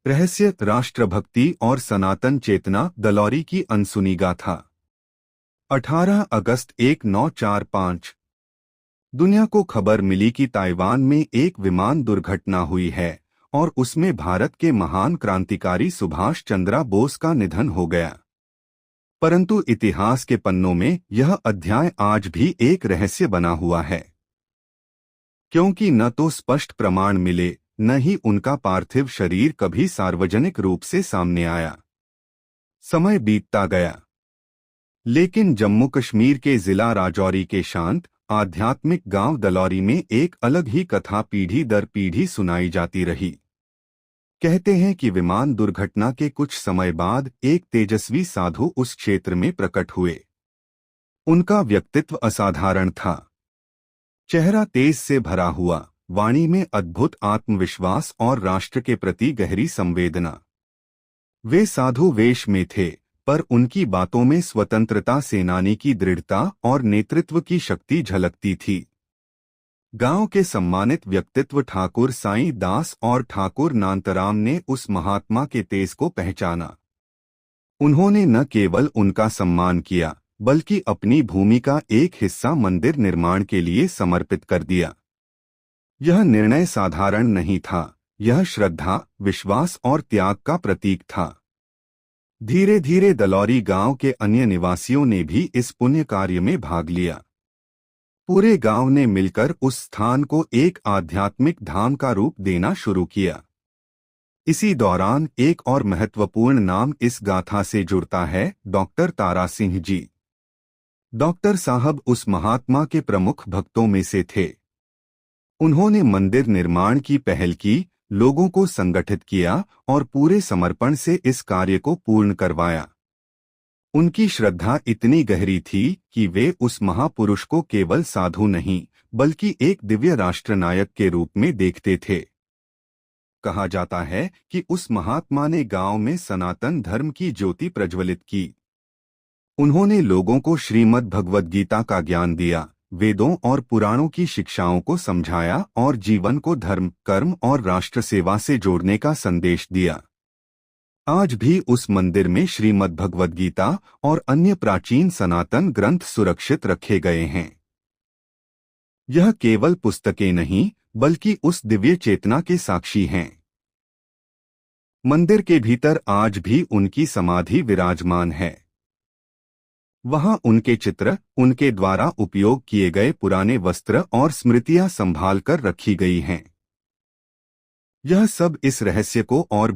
रहस्य, राष्ट्रभक्ति और सनातन चेतना, दलौरी की अनसुनी गाथा। 18 अगस्त 1945 दुनिया को खबर मिली कि ताइवान में एक विमान दुर्घटना हुई है और उसमें भारत के महान क्रांतिकारी सुभाष चंद्र बोस का निधन हो गया। परंतु इतिहास के पन्नों में यह अध्याय आज भी एक रहस्य बना हुआ है, क्योंकि न तो स्पष्ट प्रमाण मिले, न ही उनका पार्थिव शरीर कभी सार्वजनिक रूप से सामने आया। समय बीतता गया, लेकिन जम्मू कश्मीर के जिला राजौरी के शांत आध्यात्मिक गांव दलौरी में एक अलग ही कथा पीढ़ी दर पीढ़ी सुनाई जाती रही। कहते हैं कि विमान दुर्घटना के कुछ समय बाद एक तेजस्वी साधु उस क्षेत्र में प्रकट हुए। उनका व्यक्तित्व असाधारण था। चेहरा तेज से भरा हुआ, वाणी में अद्भुत आत्मविश्वास और राष्ट्र के प्रति गहरी संवेदना। वे साधु वेश में थे, पर उनकी बातों में स्वतंत्रता सेनानी की दृढ़ता और नेतृत्व की शक्ति झलकती थी। गांव के सम्मानित व्यक्तित्व ठाकुर साईं दास और ठाकुर नांतराम ने उस महात्मा के तेज को पहचाना। उन्होंने न केवल उनका सम्मान किया, बल्कि अपनी भूमि का एक हिस्सा मंदिर निर्माण के लिए समर्पित कर दिया। यह निर्णय साधारण नहीं था, यह श्रद्धा, विश्वास और त्याग का प्रतीक था। धीरे धीरे दलौरी गांव के अन्य निवासियों ने भी इस पुण्य कार्य में भाग लिया। पूरे गांव ने मिलकर उस स्थान को एक आध्यात्मिक धाम का रूप देना शुरू किया। इसी दौरान एक और महत्वपूर्ण नाम इस गाथा से जुड़ता है, डॉक्टर तारा सिंह जी। डॉक्टर साहब उस महात्मा के प्रमुख भक्तों में से थे। उन्होंने मंदिर निर्माण की पहल की, लोगों को संगठित किया और पूरे समर्पण से इस कार्य को पूर्ण करवाया। उनकी श्रद्धा इतनी गहरी थी कि वे उस महापुरुष को केवल साधु नहीं, बल्कि एक दिव्य राष्ट्रनायक के रूप में देखते थे। कहा जाता है कि उस महात्मा ने गांव में सनातन धर्म की ज्योति प्रज्वलित की। उन्होंने लोगों को श्रीमद् भगवद गीता का ज्ञान दिया, वेदों और पुराणों की शिक्षाओं को समझाया और जीवन को धर्म, कर्म और राष्ट्र सेवा से जोड़ने का संदेश दिया। आज भी उस मंदिर में श्रीमद् भगवद गीता और अन्य प्राचीन सनातन ग्रंथ सुरक्षित रखे गए हैं। यह केवल पुस्तकें नहीं, बल्कि उस दिव्य चेतना के साक्षी हैं। मंदिर के भीतर आज भी उनकी समाधि विराजमान है। वहां उनके चित्र, उनके द्वारा उपयोग किए गए पुराने वस्त्र और स्मृतियां संभाल कर रखी गई हैं। यह सब इस रहस्य को और